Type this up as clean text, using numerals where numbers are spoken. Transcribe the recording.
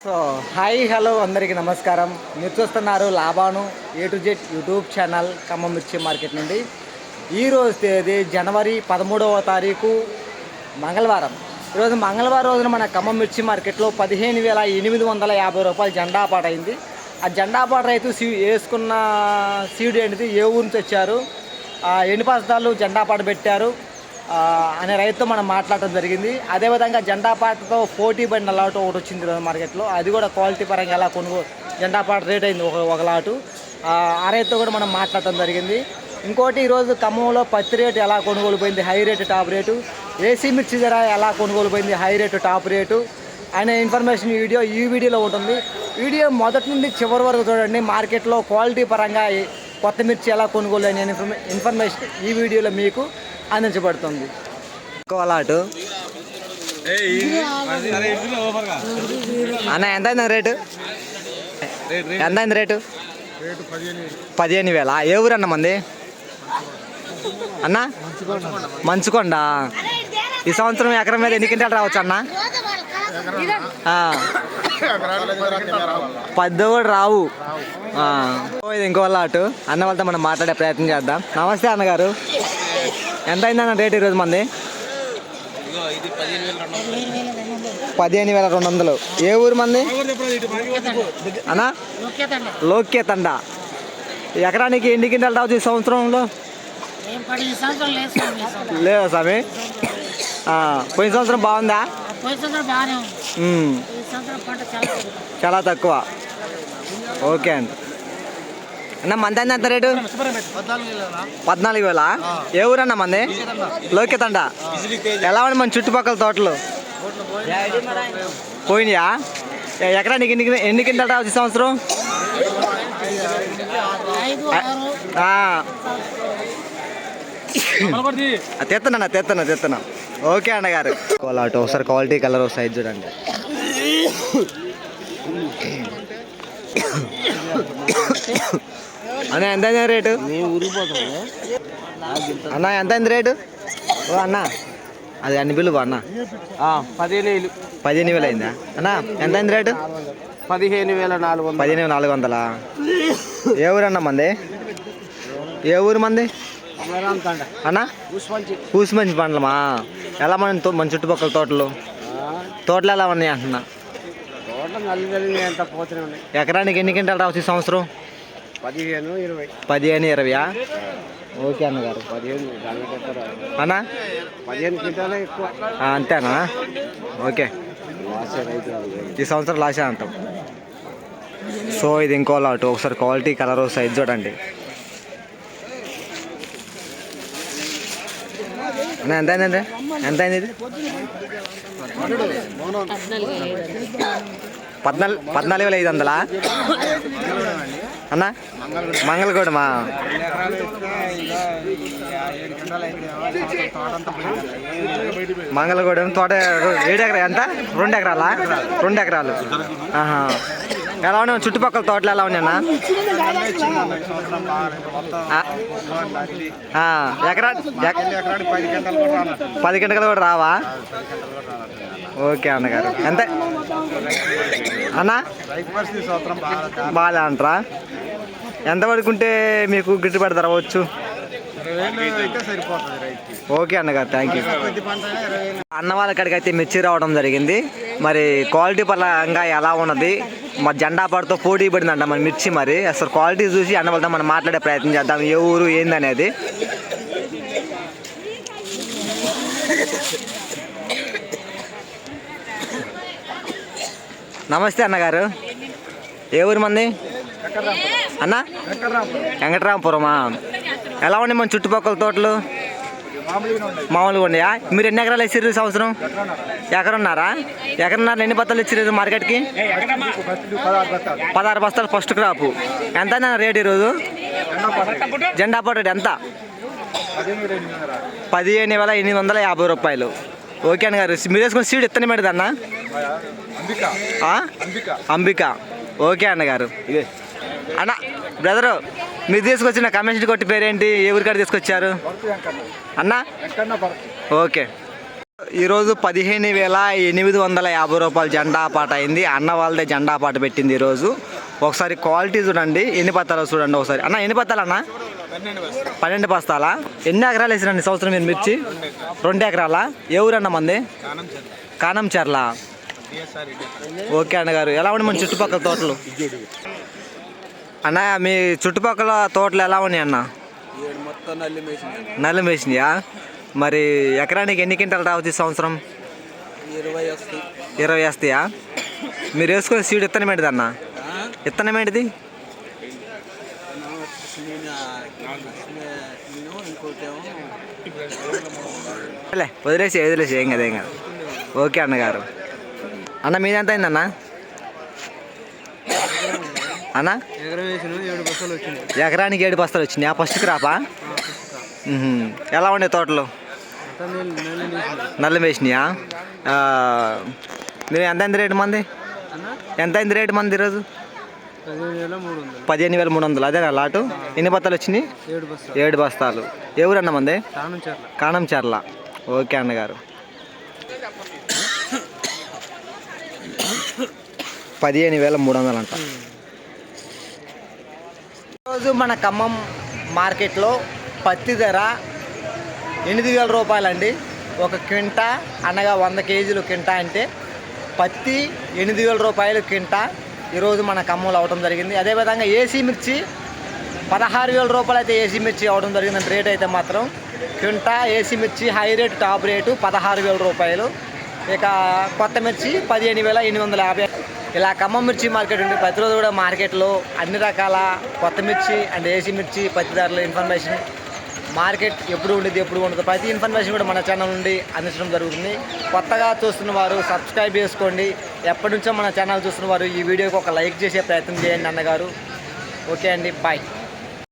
So hi hello అందరికీ నమస్కారం. మీరు చూస్తున్నారు Laban A to Z YouTube channel Khammam మిర్చి మార్కెట్ నుండి. ఈరోజు తేదీ జనవరి 13వ తారీఖు మంగళవారం. ఈరోజు మంగళవారం రోజున మన ఖమ్మం మిర్చి మార్కెట్లో 15,850 రూపాయలు జెండా పాట అయింది. ఆ జెండా పాట రైతు వేసుకున్న సీడ్ ఏంటిది, ఏ ఊరు నుంచి వచ్చారు, ఎన్ని బస్తాలు జెండా పాట పెట్టారు అనే రైతుతో మనం మాట్లాడటం జరిగింది. అదేవిధంగా జెండా పాటతో పోటీ పడిన లాటు ఒకటి వచ్చింది ఈరోజు మార్కెట్లో. అది కూడా క్వాలిటీ పరంగా ఎలా కొనుగోలు జెండా పాట రేట్ అయింది ఒక లాటు. ఆ రైతుతో కూడా మనం మాట్లాడటం జరిగింది. ఇంకోటి ఈరోజు ఖమ్మంలో పత్తి రేటు ఎలా కొనుగోలు పోయింది, high rate top rate, AC మిర్చి ధర ఎలా కొనుగోలు పోయింది, హై రేటు టాప్ రేటు అనే ఇన్ఫర్మేషన్ ఈ వీడియోలో ఉంటుంది. వీడియో మొదటి నుండి చివరి వరకు చూడండి. మార్కెట్లో క్వాలిటీ పరంగా కొత్త మిర్చి ఎలా కొనుగోలు అనే ఇన్ఫర్మేషన్ ఈ వీడియోలో మీకు అందించబడుతుంది. కోలాటు అన్న ఎంత అయింది రేటు? ఎంత అయింది రేటు? 15,000. ఏ ఊరు అన్న మంది? అన్న మంచుకొండ. ఈ సంవత్సరం ఎకరం మీద ఎన్ని క్వింటాలు రావచ్చు అన్న? 10 కూడా రావు. ఇది ఇంకో లాటు. అన్న వాళ్ళతో మనం మాట్లాడే ప్రయత్నం చేద్దాం. నమస్తే అన్నగారు, ఎంత అయిందన్న రేటు ఈరోజు మంది? 15,200. ఏ ఊరు మంది అన్నా? లోక్యతండ. ఎకరానికి ఎన్ని క్వింటాలు రావచ్చు ఈ సంవత్సరంలో? లేదా స్వామి, పోయిన సంవత్సరం బాగుందా? చాలా తక్కువ. ఓకే అండి. అన్న మంది ఎంత రేటు? 14,000. ఏ ఊరు అన్న మంది? లోక్యతండ. ఎలా ఉంది మన చుట్టుపక్కల తోటలు? పోయినాయా? ఎకరానికి ఎన్ని క్వింటాలు రావచ్చు ఈ సంవత్సరం? తెస్తున్నా. ఓకే అన్నగారు. కోలాటు ఒకసారి క్వాలిటీ కలర్ సైజ్ చూడండి. అన్న ఎంత అయింది రేటు? అన్న ఎంత అయింది రేటు? ఓ అన్న అది అన్ని బిల్లు అన్న. 15,000 అయిందా అన్న? ఎంత అయింది రేటు? 15,400. ఏ ఊరు అన్న మంది? ఏ ఊరు మంది అన్న? కూసుమంచి పండ్లమా? ఎలా మన చుట్టుపక్కల తోటలు ఎలా ఉన్నాయి అంటున్నా? ఎకరానికి ఎన్ని క్వింటాలు రావచ్చు ఈ సంవత్సరం? 15-20. ఓకే అన్నగారు. 15 అన్నా? 15 క్వింటాలే ఎక్కువ. అంతేనా? ఓకే. ఈ సంవత్సరం లాసే అంటాం. సో ఇది ఇంకో లాటు. ఒకసారి క్వాలిటీ కలర్ సైజ్ చూడండి. అన్న ఎంత అయిందండి? ఎంత అయింది ఇది? 14,500 అన్న? మంగళగూడమా? మంగళగూడెం తోట 7 ఎకరా ఎంత? 2 ఎకరాలా? 2 ఎకరాలు. ఎలా ఉన్నాయి చుట్టుపక్కల తోటలు? ఎలా ఉన్నాయన్నా? ఎకరా 10 క్వింటాలు కూడా రావా? ఓకే అన్నగారు. ఎంత అన్నా? బాగా అంటారా? ఎంత పడుకుంటే మీకు గిట్టుబాటు ధర అవ్వచ్చు? ఓకే అన్నగారు, థ్యాంక్ యూ. అన్న వాళ్ళ కాడికి అయితే మిర్చి రావడం జరిగింది. మరి క్వాలిటీ పరంగా ఎలా ఉన్నది, మా జెండా పాటతో పోటీ పడిందంట మన మిర్చి. మరి అసలు క్వాలిటీ చూసి అన్న వాళ్ళతో మనం మాట్లాడే ప్రయత్నం చేద్దాం. ఏ ఊరు ఏందనేది. నమస్తే అన్నగారు, ఏ ఊరు మంది అన్న? వెంకటరామపురమా? ఎలా ఉన్నాయి మన చుట్టుపక్కల తోటలు? మామూలుగా ఉన్నాయా? మీరు ఎన్ని ఎకరాలు వేసారు ఈ సంవత్సరం? ఎకరున్నారా? ఎన్ని బస్తాలు ఇచ్చారు మార్కెట్కి? 16 బస్తాలు ఫస్ట్ క్రాప్. ఎంత అన్న రేటు ఈరోజు జెండా పాట ఎంత? 15,850 రూపాయలు. ఓకే అన్న గారు, మీరు వేసుకున్న సీడ్ ఎత్తనే పెడదా అన్న? అంబిక. ఓకే అన్నగారు. అన్న బ్రదరు, మీరు తీసుకొచ్చిన కమిషన్ కొట్టి పేరేంటి? ఏ ఊరికాడ తీసుకొచ్చారు అన్న? ఓకే. ఈరోజు 15,850 రూపాయలు జెండా పాట అయింది. అన్న వాళ్ళదే జెండా పాట పెట్టింది ఈరోజు. ఒకసారి క్వాలిటీ చూడండి, ఎన్ని పత్తాలు చూడండి ఒకసారి. అన్న ఎన్ని పత్తాలు అన్న? 12 బస్తాలా? ఎన్ని ఎకరాలు వేసిరండి సంవత్సరం మీరు మిర్చి? 2 ఎకరాలా? ఏ ఊరన్న మంది? కానంచెర్ల. ఓకే అన్నగారు. ఎలా ఉన్నాయి మన చుట్టుపక్కల తోటలు? అన్న మీ చుట్టుపక్కల తోటలు ఎలా ఉన్నాయి అన్న? నల్లి మేసినాయా? మరి ఎకరానికి ఎన్ని క్వింటాలు రావచ్చు ఈ సంవత్సరం? 20 వస్తాయా? మీరు వేసుకునే సీడ్ ఇత్తనం ఏంటిది అన్న? ఇత్తనం ఏంటిది? వదిలేసి ఏం కదా ఏం కదా. ఓకే అన్నగారు. అన్న మీది ఎంత అయిందన్న? అన్న ఎకరానికి 7 బస్తాలు వచ్చినాయి. ఆ ఫస్ట్ క్రాపా? ఎలా ఉండే తోటలు? నల్ల వేసినాయా? మీరు ఎంత అయింది రేటు మంది? ఎంత అయింది రేటు మంది ఈరోజు? 15,300. అదేనా లాటు? ఎన్ని బస్తాలు వచ్చినాయి? 7 బస్తాలు. ఏ ఊరన్న మంది? కానంచెర్ల. ఓకే అన్నగారు. 15,300 అంట. ఈరోజు మన ఖమ్మం మార్కెట్లో పత్తి ధర 8,000 రూపాయలండి. ఒక క్వింటా అనగా 100 కేజీలు క్వింటా అంటే పత్తి 8,000 రూపాయలు క్వింటా ఈరోజు మన ఖమ్మంలో అవడం జరిగింది. అదేవిధంగా ఏసీ మిర్చి 16,000 రూపాయలు అయితే ఏసీ మిర్చి అవడం జరిగింది. రేట్ అయితే మాత్రం క్వింటా ఏసీ మిర్చి హై రేటు టాప్ రేటు 16,000 రూపాయలు. ఇక కొత్త మిర్చి 15,850. ఇలా ఖమ్మం మిర్చి మార్కెట్ ఉంది. ప్రతిరోజు కూడా మార్కెట్లో అన్ని రకాల కొత్త మిర్చి అండ్ ఏసీ మిర్చి పత్తి ధరల ఇన్ఫర్మేషన్, మార్కెట్ ఎప్పుడు ఉండేది ఎప్పుడు ఉండదు ప్రతి ఇన్ఫర్మేషన్ కూడా మన ఛానల్ నుండి అందించడం జరుగుతుంది. కొత్తగా చూస్తున్న వారు సబ్స్క్రైబ్ చేసుకోండి. ఎప్పటి నుంచో మన ఛానల్ చూస్తున్న వారు ఈ వీడియోకి ఒక లైక్ చేసే ప్రయత్నం చేయండి అన్నగారు. ఓకే అండి, బాయ్.